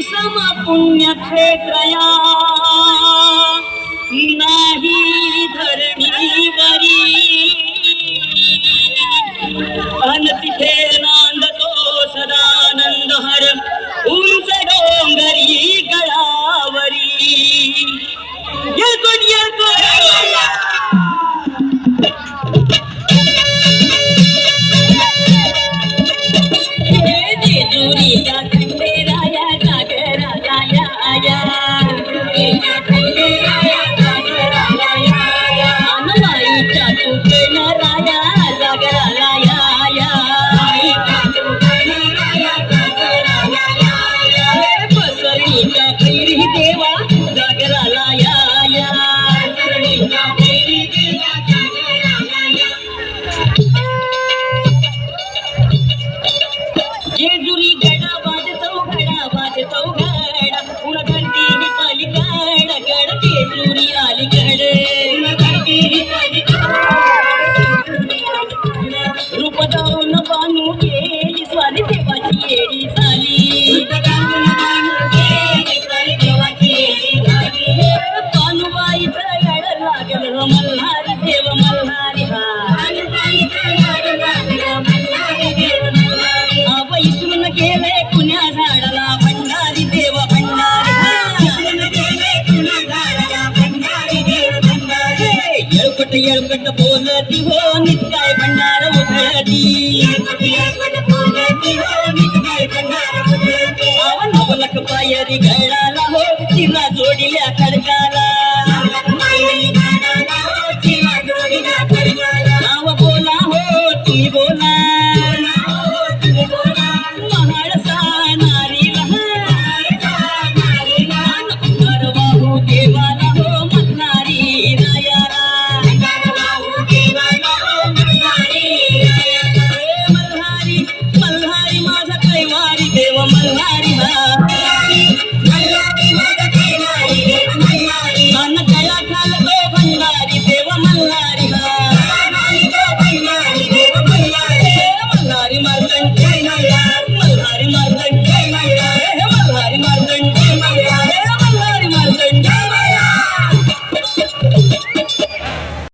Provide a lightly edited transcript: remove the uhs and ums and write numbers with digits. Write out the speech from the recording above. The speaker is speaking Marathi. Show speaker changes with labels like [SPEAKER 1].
[SPEAKER 1] सम पुण्यक्षेत्रया नाही धरणीवरी अन तिथे नांदतो सदानंद हर उंच डोंगरी गडावरी येतो जेजुरीच्या खंडेराया जागराला या माईच्या तुकण राया जागराला या बसरीच्या पैरी देवा जागराला या जेजुरी गडा वाजतो गडा पुढ घंटी ही पलीकड गड जेजुरी अलीकड रूप दाऊन बानू गेली स्वारी देवाची येडी झाली बानूबाईचं गड लागलं मल्हारी देव मल्हारी विसरून गेले पुण्या झाडाला भंडारी देव भंडारी येळकट बोलती हो नित्याय भंडार उधळती नवलक पायरी गळा